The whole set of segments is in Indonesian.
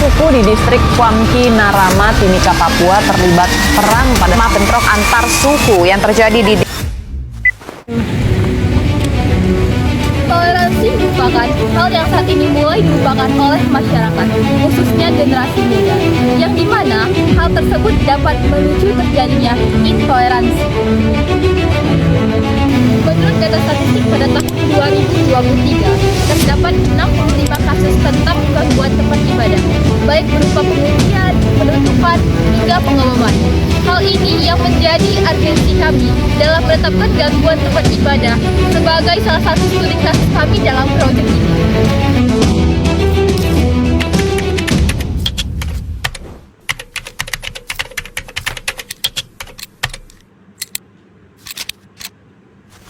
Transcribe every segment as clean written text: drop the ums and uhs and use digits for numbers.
suku di distrik Kuamki, Narama, Timika, Papua terlibat perang pada bentrok antar suku yang terjadi di toleransi merupakan hal yang saat ini mulai dilupakan oleh masyarakat, khususnya generasi muda, yang dimana hal tersebut dapat memicu terjadinya intoleransi. Menurut data statistik pada tahun 2023, terdapat 65 kasus tentang gangguan tempat ibadah, baik berupa penguncian, penutupan, hingga pengeboman. Hal ini yang menjadi urgensi kami dalam menetapkan gangguan tempat ibadah sebagai salah satu studi kasus kami dalam proyek ini.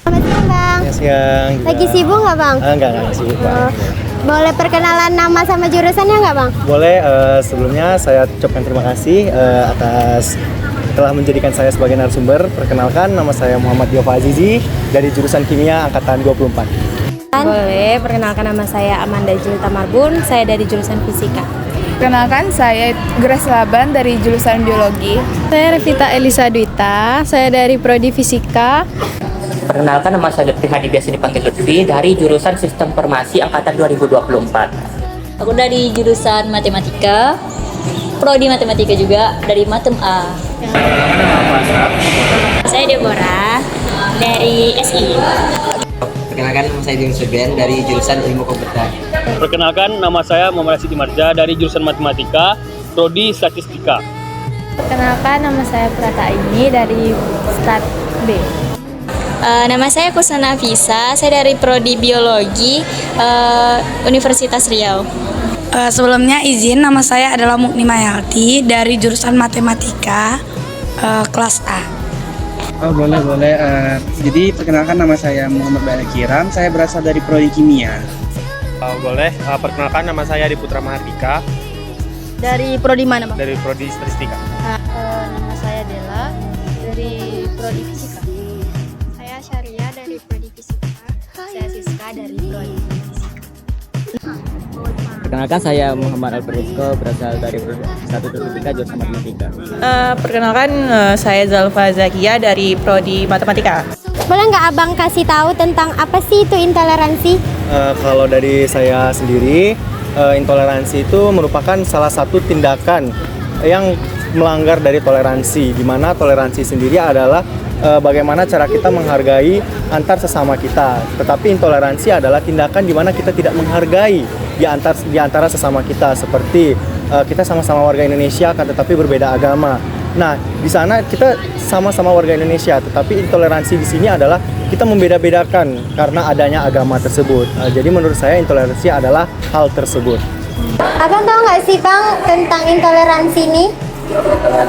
Selamat siang, Bang. Siang. Lagi sibuk nggak, Bang? Enggak sibuk, Bang. Boleh perkenalan nama sama jurusannya nggak, Bang? Boleh, sebelumnya saya ucapkan terima kasih atas telah menjadikan saya sebagai narasumber. Perkenalkan, nama saya Muhammad Yova Azizi dari jurusan Kimia Angkatan 24. Boleh, perkenalkan nama saya Amanda Julita Marbun, saya dari jurusan Fisika. Perkenalkan, saya Grace Laban dari jurusan Biologi. Saya Revita Elisa Dwita, saya dari Prodi Fisika. Perkenalkan, nama saya Lutfi Hadi, biasa dipanggil Lutfi, dari jurusan Sistem Informasi Angkatan 2024. Aku dari jurusan Matematika, Prodi Matematika juga, dari Matem A. Saya Deborah, dari SI. Perkenalkan, nama saya Dion Suben dari jurusan Ilmu Komputer. Perkenalkan, nama saya Muhammad Siti Marja dari jurusan Matematika, Prodi Statistika. Perkenalkan, nama saya Prata Aini dari Stat B. Nama saya Kusana Visa, saya dari Prodi Biologi, Universitas Riau. Sebelumnya izin, nama saya adalah Mukni Mayalti dari jurusan Matematika, kelas A. Oh, boleh. Jadi perkenalkan, nama saya Muhammad Bayan Kiram, saya berasal dari Prodi Kimia. Boleh, perkenalkan, nama saya Adi Putra Mahardika. Dari Prodi mana, Bang? Dari Prodi Statistika. Nama saya Dela, dari Prodi Fisika. Saya Syaria dari Prodi Fisika. Saya Siska dari Prodi Fisika. Perkenalkan, saya Muhammad Alfredo, berasal dari Prodi Statistika, jurusan Matematika. Perkenalkan, saya Zalfa Zakia dari Prodi Matematika. Boleh nggak Abang kasih tahu tentang apa sih itu intoleransi? Kalau dari saya sendiri, intoleransi itu merupakan salah satu tindakan yang melanggar dari toleransi, di mana toleransi sendiri adalah bagaimana cara kita menghargai antar sesama kita. Tetapi intoleransi adalah tindakan di mana kita tidak menghargai di antara sesama kita, seperti kita sama-sama warga Indonesia kan, tetapi berbeda agama. Nah, di sana kita sama-sama warga Indonesia, tetapi intoleransi di sini adalah kita membeda-bedakan karena adanya agama tersebut. Jadi menurut saya intoleransi adalah hal tersebut. Abang tahu nggak sih, Bang, tentang intoleransi ini?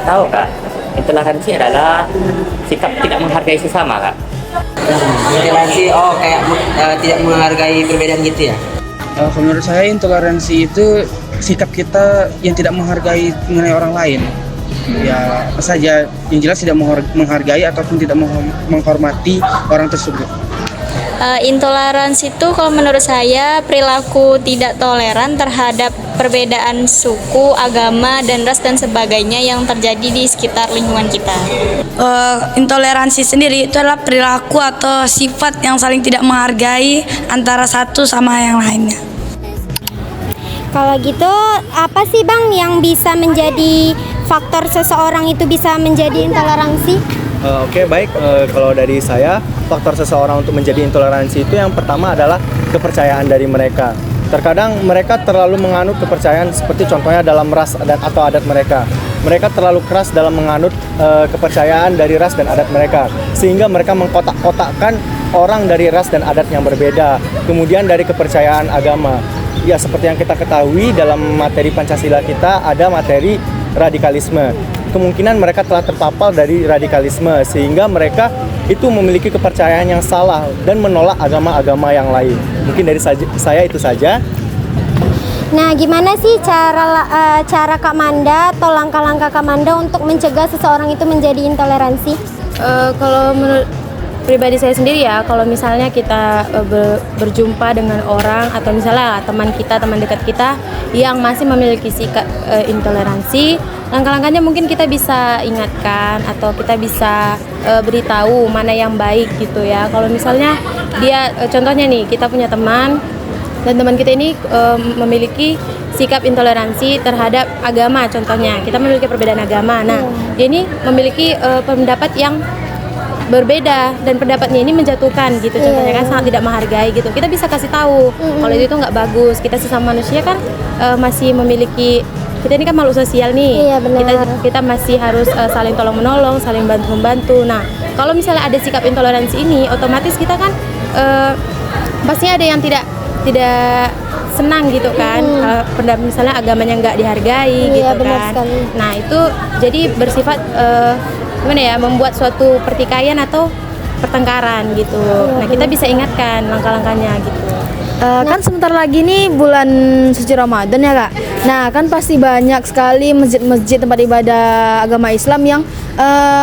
Tahu, Kak? Intoleransi adalah sikap tidak menghargai sesama, Kak. Toleransi, kayak tidak menghargai perbedaan gitu ya? Menurut saya intoleransi itu sikap kita yang tidak menghargai mengenai orang lain. Ya, apa saja yang jelas tidak menghargai ataupun tidak menghormati orang tersebut. Intoleransi itu kalau menurut saya perilaku tidak toleran terhadap perbedaan suku, agama, dan ras dan sebagainya yang terjadi di sekitar lingkungan kita. Intoleransi sendiri itu adalah perilaku atau sifat yang saling tidak menghargai antara satu sama yang lainnya. Kalau gitu, apa sih, Bang, yang bisa menjadi faktor seseorang itu bisa menjadi intoleransi? Oke, baik. Kalau dari saya, faktor seseorang untuk menjadi intoleransi itu yang pertama adalah kepercayaan dari mereka. Terkadang mereka terlalu menganut kepercayaan seperti contohnya dalam ras atau adat mereka. Mereka terlalu keras dalam menganut kepercayaan dari ras dan adat mereka, sehingga mereka mengkotak-kotakkan orang dari ras dan adat yang berbeda. Kemudian dari kepercayaan agama. Ya, seperti yang kita ketahui dalam materi Pancasila kita ada materi radikalisme. Kemungkinan mereka telah terpapar dari radikalisme sehingga mereka itu memiliki kepercayaan yang salah dan menolak agama-agama yang lain. Mungkin dari saya itu saja. Nah, gimana sih cara Kak Manda atau langkah-langkah Kak Manda untuk mencegah seseorang itu menjadi intoleransi? Kalau pribadi saya sendiri ya, kalau misalnya kita berjumpa dengan orang atau misalnya teman kita, teman dekat kita yang masih memiliki sikap intoleransi, langkah-langkahnya mungkin kita bisa ingatkan atau kita bisa beritahu mana yang baik gitu ya. Kalau misalnya dia contohnya nih, kita punya teman dan teman kita ini memiliki sikap intoleransi terhadap agama, contohnya kita memiliki perbedaan agama. Nah, dia ini memiliki pendapat yang berbeda dan pendapatnya ini menjatuhkan gitu, contohnya kan sangat tidak menghargai gitu. Kita bisa kasih tahu kalau itu nggak bagus. Kita sesama manusia kan masih memiliki, kita ini kan makhluk sosial nih. Kita masih harus saling tolong menolong, saling bantu membantu. Nah, kalau misalnya ada sikap intoleransi ini, otomatis kita kan pastinya ada yang tidak senang gitu kan, pendapat misalnya agamanya nggak dihargai gitu kan. Nah, itu jadi bersifat gimana ya, membuat suatu pertikaian atau pertengkaran gitu. Nah, kita bisa ingatkan langkah-langkahnya gitu. Kan sebentar lagi nih bulan suci Ramadan ya Kak. Nah, kan pasti banyak sekali masjid-masjid tempat ibadah agama Islam yang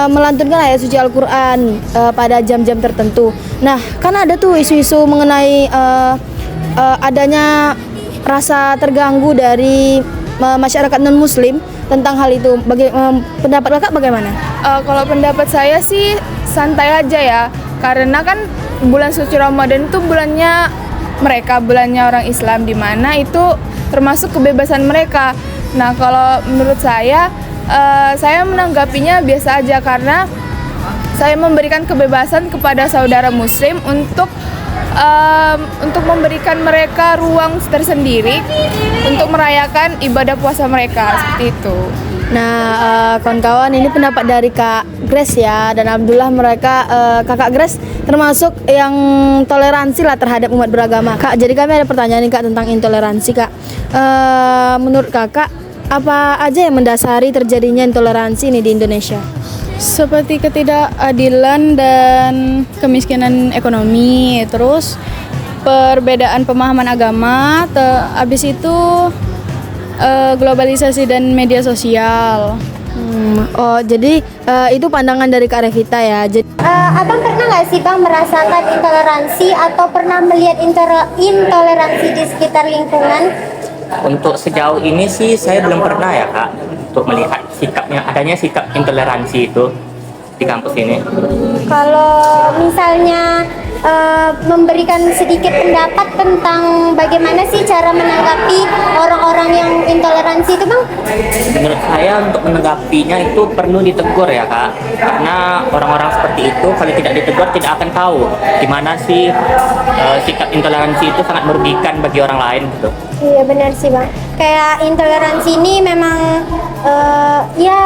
melantunkan ayat suci Al-Quran pada jam-jam tertentu. Nah, kan ada tuh isu-isu mengenai adanya rasa terganggu dari masyarakat non-muslim tentang hal itu. Pendapat Kakak bagaimana? Kalau pendapat saya sih santai aja ya, karena kan bulan suci Ramadan itu bulannya mereka, bulannya orang Islam, di mana itu termasuk kebebasan mereka. Nah, kalau menurut saya menanggapinya biasa aja, karena saya memberikan kebebasan kepada saudara muslim untuk memberikan mereka ruang tersendiri untuk merayakan ibadah puasa mereka, seperti itu. Nah, kawan-kawan, ini pendapat dari Kak Grace ya, dan alhamdulillah mereka Kakak Grace termasuk yang toleransi lah terhadap umat beragama. Kak, jadi kami ada pertanyaan nih Kak tentang intoleransi Kak. Menurut Kakak, apa aja yang mendasari terjadinya intoleransi ini di Indonesia? Seperti ketidakadilan dan kemiskinan ekonomi, terus perbedaan pemahaman agama, habis itu globalisasi dan media sosial. Oh, jadi itu pandangan dari Kak Revita ya. Abang pernah nggak sih Bang merasakan intoleransi atau pernah melihat intoleransi di sekitar lingkungan? Untuk sejauh ini sih saya belum pernah ya Kak, untuk melihat adanya sikap intoleransi itu di kampus ini. Kalau misalnya memberikan sedikit pendapat tentang bagaimana sih cara menanggapi orang-orang yang intoleransi itu Bang? Menurut saya untuk menanggapinya itu perlu ditegur ya Kak, karena orang-orang seperti itu kalau tidak ditegur tidak akan tahu gimana sih sikap intoleransi itu sangat merugikan bagi orang lain gitu. Iya benar sih Bang, kayak intoleransi ini memang ya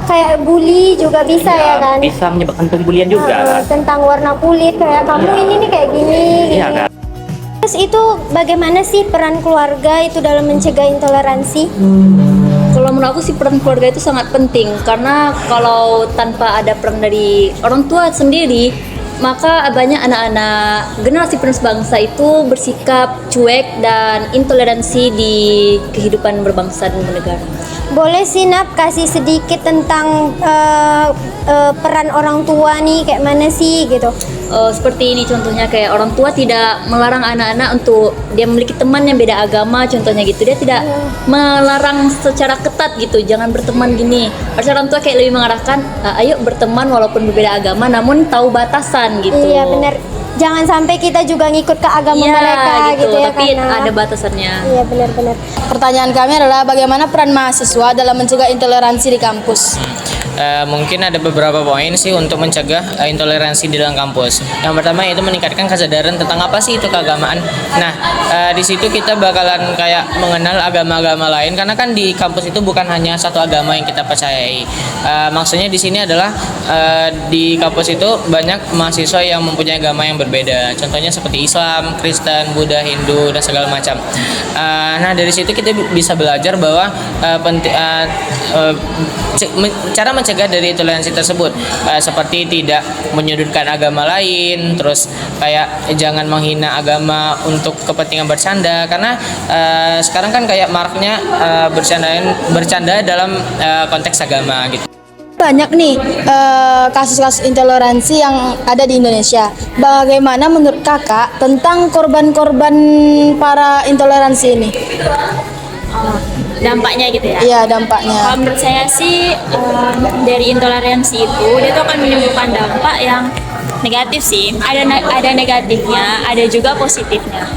kayak bully juga bisa ya kan? Bisa menyebabkan pembulian juga. Tentang warna kulit, kayak kamu ini nih kayak gini. Iya Kak. Terus itu bagaimana sih peran keluarga itu dalam mencegah intoleransi? Kalau menurut aku sih peran keluarga itu sangat penting, karena kalau tanpa ada peran dari orang tua sendiri, maka banyak anak-anak generasi penerus bangsa itu bersikap cuek dan intoleransi di kehidupan berbangsa dan bernegara. Boleh sih Nap kasih sedikit tentang peran orang tua nih, kayak mana sih gitu? Seperti ini contohnya, kayak orang tua tidak melarang anak-anak untuk dia memiliki teman yang beda agama, contohnya gitu. Dia tidak melarang secara ketat gitu, jangan berteman gini. Harusnya orang tua kayak lebih mengarahkan, ayo berteman walaupun berbeda agama, namun tahu batasan gitu. Iya benar. Jangan sampai kita juga ngikut ke agama mereka gitu ya, tapi karena ada batasannya. Iya benar-benar. Pertanyaan kami adalah bagaimana peran mahasiswa dalam mencegah intoleransi di kampus? Mungkin ada beberapa poin sih untuk mencegah intoleransi di dalam kampus. Yang pertama itu meningkatkan kesadaran tentang apa sih itu keagamaan. Nah, di situ kita bakalan kayak mengenal agama-agama lain, karena kan di kampus itu bukan hanya satu agama yang kita percayai. Maksudnya di sini adalah di kampus itu banyak mahasiswa yang mempunyai agama yang berbeda. Contohnya seperti Islam, Kristen, Buddha, Hindu dan segala macam. Nah, dari situ kita bisa belajar bahwa cara mencegah dari intoleransi tersebut, seperti tidak menyudutkan agama lain, terus kayak jangan menghina agama untuk kepentingan bercanda, karena sekarang kan kayak maraknya bercanda dalam konteks agama gitu. banyak nih kasus-kasus intoleransi yang ada di Indonesia. Bagaimana menurut kakak tentang korban-korban para intoleransi ini? Dampaknya gitu ya? Iya, dampaknya. Kalau menurut saya sih dari intoleransi itu dia tuh akan menimbulkan dampak yang negatif sih. Ada negatifnya, ada juga positifnya.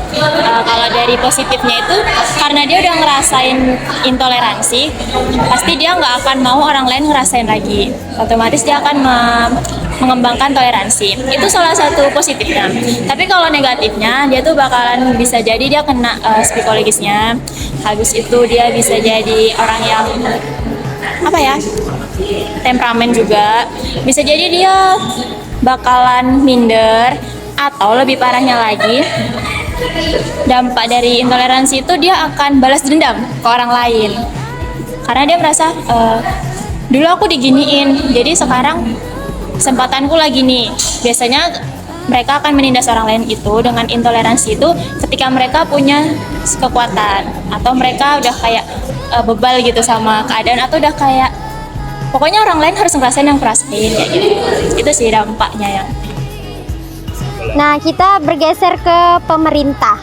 Kalau dari positifnya itu karena dia udah ngerasain intoleransi, pasti dia nggak akan mau orang lain ngerasain lagi. Otomatis dia akan mengembangkan toleransi. Itu salah satu positifnya. Tapi kalau negatifnya, dia tuh bakalan bisa jadi dia kena psikologisnya. Habis itu dia bisa jadi orang yang temperamen juga. Bisa jadi dia bakalan minder, atau lebih parahnya lagi, dampak dari intoleransi itu dia akan balas dendam ke orang lain. Karena dia merasa dulu aku diginiin, jadi sekarang kesempatanku lagi nih. Biasanya mereka akan menindas orang lain itu dengan intoleransi itu ketika mereka punya kekuatan atau mereka udah kayak bebal gitu sama keadaan, atau udah kayak pokoknya orang lain harus ngerasain yang ngerasain kayak gitu. Itu sih dampaknya yang. Nah, kita bergeser ke pemerintah.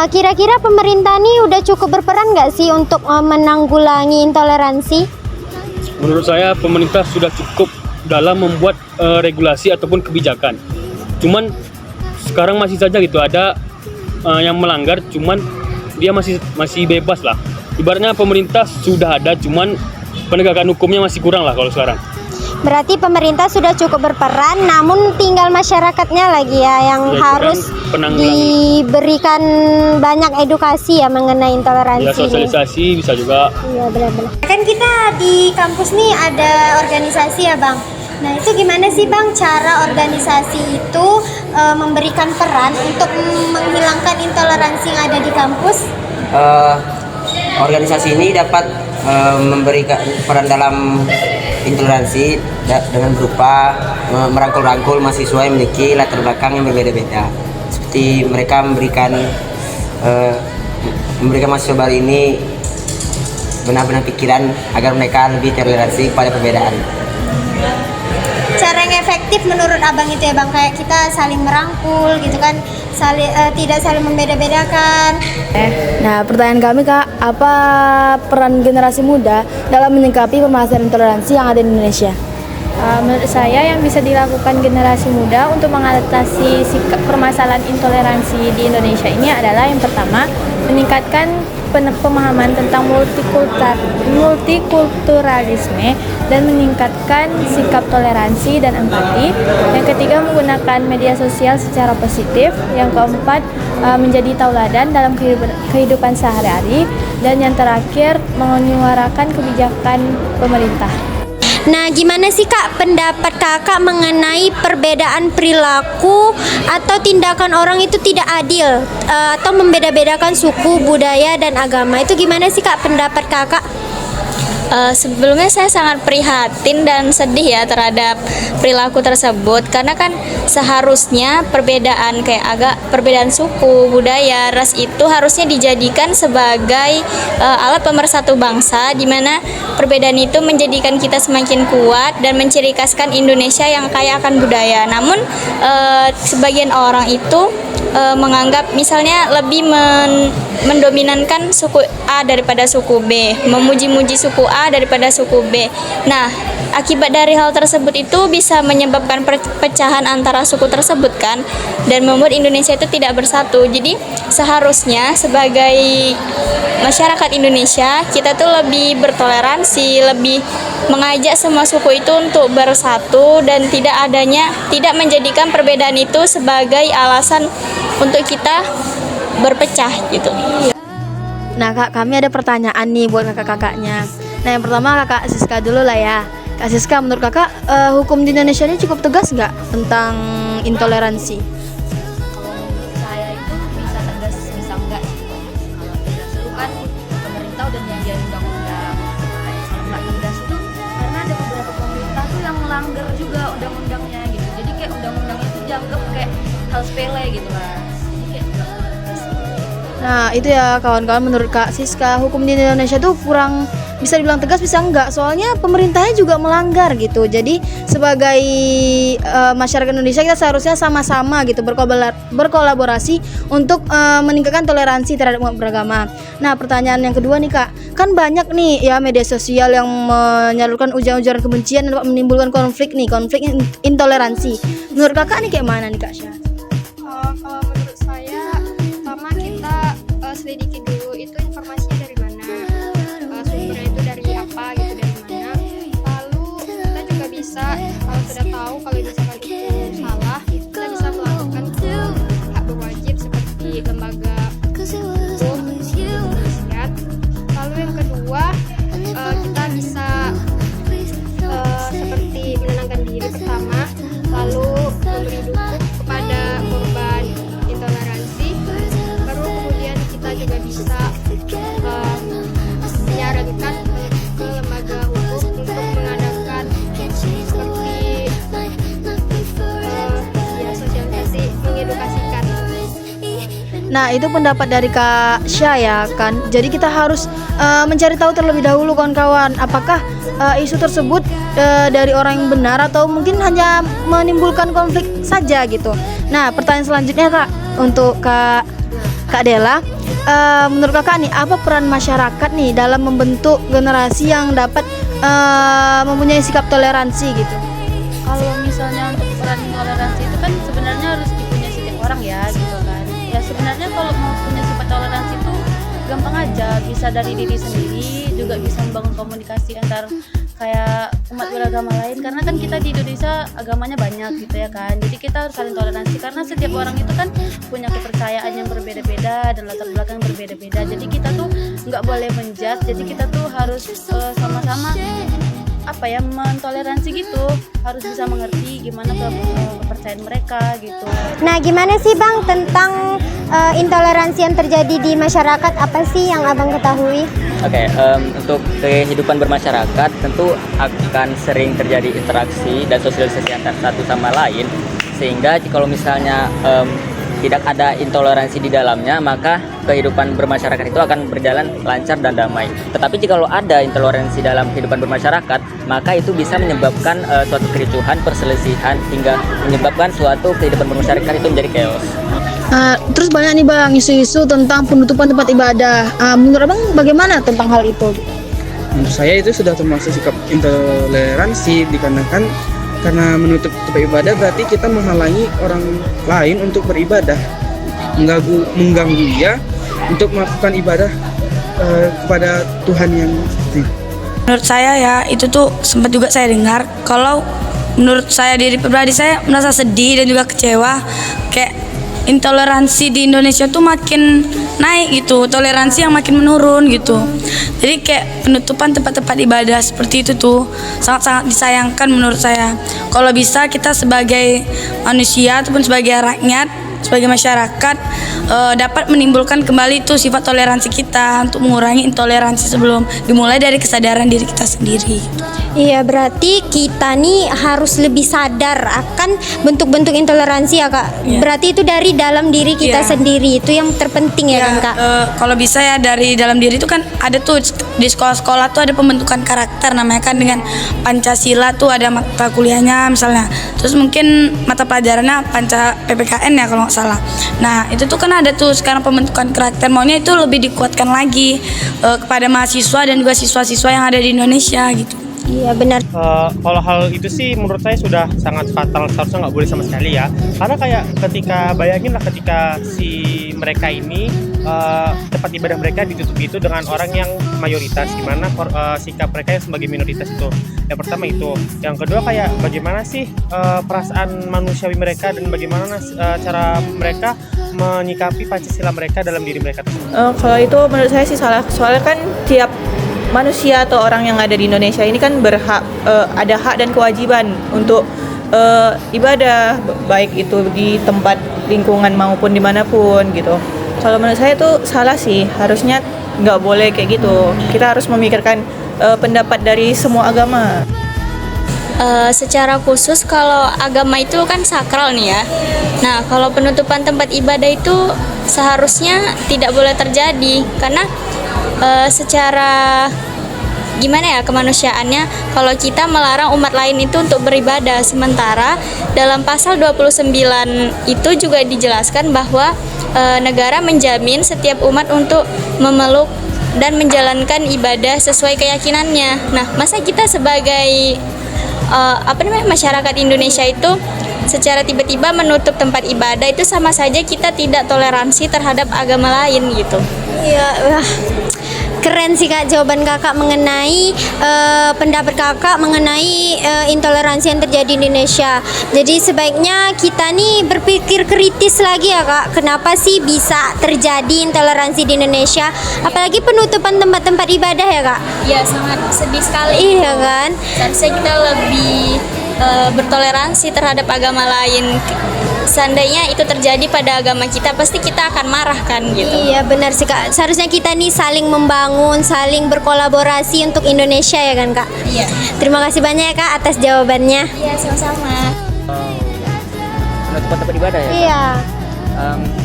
Kira-kira pemerintah nih udah cukup berperan nggak sih untuk menanggulangi intoleransi? Menurut saya pemerintah sudah cukup dalam membuat regulasi ataupun kebijakan. Cuman sekarang masih saja gitu ada yang melanggar, cuman dia masih bebas lah. Ibaratnya pemerintah sudah ada, cuman penegakan hukumnya masih kurang lah kalau sekarang. Berarti pemerintah sudah cukup berperan, namun tinggal masyarakatnya lagi ya yang harus diberikan banyak edukasi ya mengenai intoleransi. Ya, sosialisasi bisa juga. Iya, benar-benar. Kan kita di kampus nih ada organisasi ya, Bang. Nah, itu gimana sih, Bang, cara organisasi itu memberikan peran untuk menghilangkan intoleransi yang ada di kampus? Organisasi ini dapat memberikan peran dalam intoleransi dengan berupa merangkul-rangkul mahasiswa yang memiliki latar belakang yang berbeda-beda. Seperti mereka memberikan mahasiswa baru ini benar-benar pikiran agar mereka lebih toleransi kepada perbedaan. Cara yang efektif menurut Abang itu ya, Bang, kayak kita saling merangkul gitu kan, tidak saling membeda-bedakan. Nah, pertanyaan kami, Kak, apa peran generasi muda dalam menyikapi permasalahan intoleransi yang ada di Indonesia? Menurut saya yang bisa dilakukan generasi muda untuk mengatasi permasalahan intoleransi di Indonesia ini adalah yang pertama, meningkatkan pemahaman tentang multikulturalisme dan meningkatkan sikap toleransi dan empati. Yang ketiga, menggunakan media sosial secara positif. Yang keempat, menjadi tauladan dalam kehidupan sehari-hari. Dan yang terakhir, menyuarakan kebijakan pemerintah. Nah, gimana sih, Kak, pendapat Kakak mengenai perbedaan perilaku atau tindakan orang itu tidak adil atau membeda-bedakan suku, budaya, dan agama? Itu gimana sih, Kak, pendapat Kakak? Sebelumnya saya sangat prihatin dan sedih ya terhadap perilaku tersebut, karena kan seharusnya perbedaan suku, budaya, ras itu harusnya dijadikan sebagai alat pemersatu bangsa, di mana perbedaan itu menjadikan kita semakin kuat dan menciri khaskan Indonesia yang kaya akan budaya. Namun sebagian orang itu menganggap misalnya lebih mendominankan suku A daripada suku B, memuji-muji suku A daripada suku B. Nah, akibat dari hal tersebut itu bisa menyebabkan perpecahan antara suku tersebut kan, dan membuat Indonesia itu tidak bersatu. Jadi seharusnya sebagai masyarakat Indonesia kita tuh lebih bertoleransi, lebih mengajak semua suku itu untuk bersatu dan tidak menjadikan perbedaan itu sebagai alasan untuk kita berpecah gitu. Nah, Kak, kami ada pertanyaan nih buat kakak-kakaknya. Nah, yang pertama Kakak Siska dulu lah ya. Kak Siska, menurut Kakak hukum di Indonesia ini cukup tegas nggak tentang intoleransi? Kalau menurut saya itu bisa tegas, bisa enggak. Kalau tegas itu kan pemerintah udah nyediain undang-undang. Kalau nggak tegas itu karena ada beberapa pemerintah tuh yang melanggar juga undang-undangnya gitu. Jadi kayak undang-undangnya itu dianggap kayak hal sepele gitu lah. Nah, itu ya kawan-kawan, menurut Kak Siska, hukum di Indonesia tuh kurang bisa dibilang tegas bisa enggak, soalnya pemerintahnya juga melanggar gitu. Jadi sebagai masyarakat Indonesia kita seharusnya sama-sama gitu berkolaborasi untuk meningkatkan toleransi terhadap umat beragama. Nah, pertanyaan yang kedua nih Kak, kan banyak nih ya media sosial yang menyalurkan ujaran-ujaran kebencian dan menimbulkan konflik intoleransi. Menurut Kakak nih kayak mana nih Kak Syah? Kalau menurut saya, pertama kita selidiki dulu itu informasinya dari mana, sumbernya itu dari apa gitu, dari mana. Lalu kita juga bisa, kalau sudah tahu kalau misalkan itu salah, kita bisa melakukan hak berwajib seperti lembaga hukum, nasihat. Lalu yang kedua, kita bisa seperti menenangkan diri pertama, lalu memberi dukungan kepada korban intoleransi. Baru kemudian kita juga bisa menyarankan ke lembaga hukum untuk mengadakan seperti sosialisasi, mengedukasikan. Nah, itu pendapat dari Kak Syah ya kan. Jadi kita harus mencari tahu terlebih dahulu kawan-kawan, apakah isu tersebut dari orang yang benar atau mungkin hanya menimbulkan konflik saja gitu. Nah, pertanyaan selanjutnya Kak, untuk Kak Della, menurut Kakak nih, apa peran masyarakat nih dalam membentuk generasi yang dapat mempunyai sikap toleransi gitu? Kalau misalnya untuk peran toleransi itu kan sebenarnya harus dipunyai setiap orang ya gitu kan. Ya sebenarnya kalau mau punya sifat toleransi itu gampang aja, bisa dari diri sendiri, juga bisa membangun komunikasi antar kayak umat beragama lain, karena kan kita di Indonesia agamanya banyak gitu ya kan. Jadi kita harus saling toleransi karena setiap orang itu kan punya kepercayaan yang berbeda-beda dan latar belakang yang berbeda-beda. Jadi kita tuh nggak boleh menjudge, jadi kita tuh harus sama-sama mentoleransi gitu, harus bisa mengerti gimana kepercayaan mereka gitu. Nah, gimana sih Bang tentang intoleransi yang terjadi di masyarakat? Apa sih yang Abang ketahui? Oke, untuk kehidupan bermasyarakat tentu akan sering terjadi interaksi dan sosialisasi antar satu sama lain, sehingga kalau misalnya tidak ada intoleransi di dalamnya, maka kehidupan bermasyarakat itu akan berjalan lancar dan damai. Tetapi jika ada intoleransi dalam kehidupan bermasyarakat, maka itu bisa menyebabkan suatu kericuhan, perselisihan, hingga menyebabkan suatu kehidupan bermasyarakat itu menjadi chaos. Terus banyak nih Bang isu-isu tentang penutupan tempat ibadah. Menurut Abang bagaimana tentang hal itu? Menurut saya itu sudah termasuk sikap intoleransi, dikarenakan karena menutup tempat ibadah berarti kita menghalangi orang lain untuk beribadah, mengganggu dia untuk melakukan ibadah kepada Tuhan yang pasti. Menurut saya ya, itu tuh sempat juga saya dengar, kalau menurut saya diri pribadi saya merasa sedih dan juga kecewa, kayak intoleransi di Indonesia tuh makin naik gitu, toleransi yang makin menurun gitu. Jadi kayak penutupan tempat-tempat ibadah seperti itu tuh sangat-sangat disayangkan menurut saya. Kalau bisa kita sebagai manusia ataupun sebagai rakyat, sebagai masyarakat dapat menimbulkan kembali tuh sifat toleransi kita untuk mengurangi intoleransi sebelum dimulai dari kesadaran diri kita sendiri. Iya, berarti kita nih harus lebih sadar akan bentuk-bentuk intoleransi ya Kak. Iya. Berarti itu dari dalam diri kita sendiri, itu yang terpenting ya kan Kak? Kalau bisa ya dari dalam diri itu kan ada tuh di sekolah-sekolah tuh ada pembentukan karakter namanya kan, dengan Pancasila tuh ada mata kuliahnya misalnya. Terus mungkin mata pelajarannya PPKN ya kalau nggak salah. Nah itu tuh kan ada tuh sekarang pembentukan karakter, maunya itu lebih dikuatkan lagi kepada mahasiswa dan juga siswa-siswa yang ada di Indonesia gitu. Iya benar. Kalau hal itu sih menurut saya sudah sangat fatal, seharusnya nggak boleh sama sekali ya. Karena kayak bayangin lah ketika si mereka ini tempat ibadah mereka ditutup itu dengan orang yang mayoritas, gimana sikap mereka yang sebagai minoritas itu. Yang pertama itu. Yang kedua kayak bagaimana sih perasaan manusiawi mereka dan bagaimana cara mereka menyikapi Pancasila mereka dalam diri mereka. Kalau itu menurut saya sih salah, soalnya kan tiap manusia atau orang yang ada di Indonesia ini kan berhak, ada hak dan kewajiban untuk ibadah, baik itu di tempat lingkungan maupun dimanapun gitu. Kalau menurut saya itu salah sih, harusnya nggak boleh kayak gitu. Kita harus memikirkan pendapat dari semua agama. Secara khusus kalau agama itu kan sakral nih ya. Nah kalau penutupan tempat ibadah itu seharusnya tidak boleh terjadi, karena secara gimana ya kemanusiaannya kalau kita melarang umat lain itu untuk beribadah, sementara dalam pasal 29 itu juga dijelaskan bahwa negara menjamin setiap umat untuk memeluk dan menjalankan ibadah sesuai keyakinannya. Nah, masa kita sebagai masyarakat Indonesia itu secara tiba-tiba menutup tempat ibadah, itu sama saja kita tidak toleransi terhadap agama lain gitu. Iya, wah. Keren sih Kak jawaban Kakak mengenai pendapat Kakak mengenai intoleransi yang terjadi di Indonesia. Jadi sebaiknya kita nih berpikir kritis lagi ya Kak. Kenapa sih bisa terjadi intoleransi di Indonesia? Apalagi penutupan tempat-tempat ibadah ya Kak? Ya sangat sedih sekali. Iya kan? Seharusnya kita lebih bertoleransi terhadap agama lain. Seandainya itu terjadi pada agama kita, pasti kita akan marah kan gitu. Iya benar sih Kak. Seharusnya kita nih saling membangun, saling berkolaborasi untuk Indonesia ya kan Kak? Iya. Terima kasih banyak ya Kak atas jawabannya. Iya sama-sama. Penutupan tempat ibadah ya? Iya.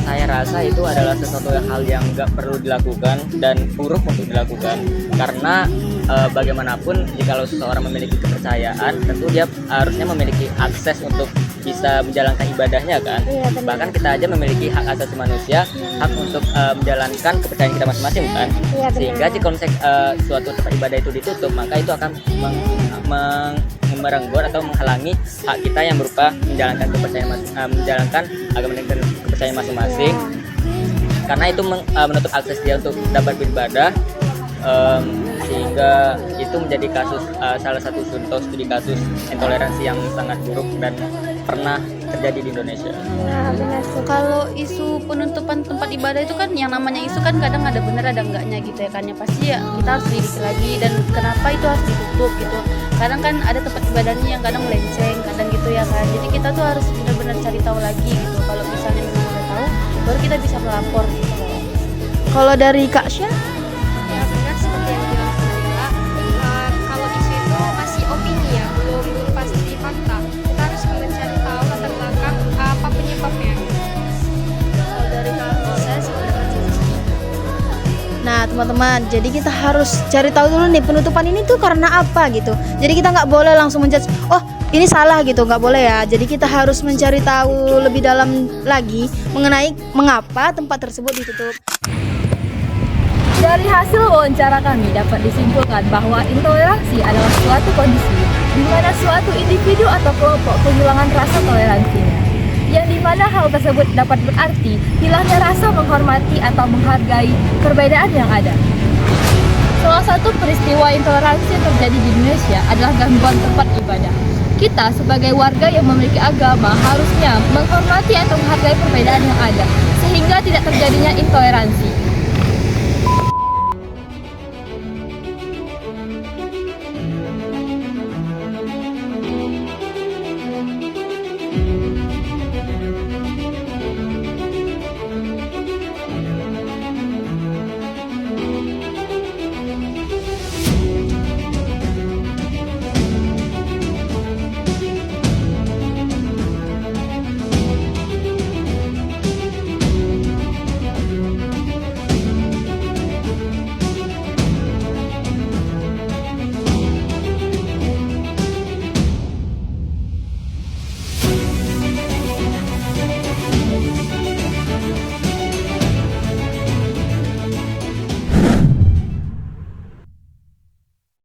Saya rasa itu adalah sesuatu hal yang nggak perlu dilakukan dan buruk untuk dilakukan, karena bagaimanapun jika seseorang memiliki kepercayaan, tentu dia harusnya memiliki akses untuk bisa menjalankan ibadahnya kan. Iya, bahkan kita aja memiliki hak asasi manusia, hak untuk menjalankan kepercayaan kita masing-masing kan. Iya, Sehingga jika suatu tempat ibadah itu ditutup, maka itu akan merenggut atau menghalangi hak kita yang berupa menjalankan menjalankan agama dan kepercayaan masing-masing. Karena itu menutup akses dia untuk dapat beribadah, sehingga itu menjadi salah satu contoh studi kasus intoleransi yang sangat buruk dan pernah terjadi di Indonesia. Nah, benar. Kalau isu penutupan tempat ibadah itu kan yang namanya isu kan kadang ada benar ada enggaknya gitu ya kan, ya pasti ya kita harus selidiki lagi dan kenapa itu harus ditutup gitu. Kadang kan ada tempat ibadahnya yang kadang melenceng kadang gitu ya kan, jadi kita tuh harus benar-benar cari tahu lagi gitu. Kalau misalnya memang udah tahu baru kita bisa melapor gitu. Kalau dari Kak Syah? Ya benar seperti yang bilang Nabila, kalau isu itu masih opini ya, belum pasti fakta. Kita harus mencari tahu latar belakang apa penyebabnya. Kalau dari saya sebenarnya Nah teman-teman, jadi kita harus cari tahu dulu nih penutupan ini tuh karena apa gitu. Jadi kita nggak boleh langsung menjudge, oh ini salah gitu, nggak boleh ya. Jadi kita harus mencari tahu lebih dalam lagi mengenai mengapa tempat tersebut ditutup. dari hasil wawancara kami dapat disimpulkan bahwa intoleransi adalah suatu kondisi di mana suatu individu atau kelompok kehilangan rasa toleransinya, yang dimana hal tersebut dapat berarti hilangnya rasa menghormati atau menghargai perbedaan yang ada. Salah satu peristiwa intoleransi yang terjadi di Indonesia adalah gangguan tempat ibadah. Kita sebagai warga yang memiliki agama harusnya menghormati atau menghargai perbedaan yang ada, sehingga tidak terjadinya intoleransi.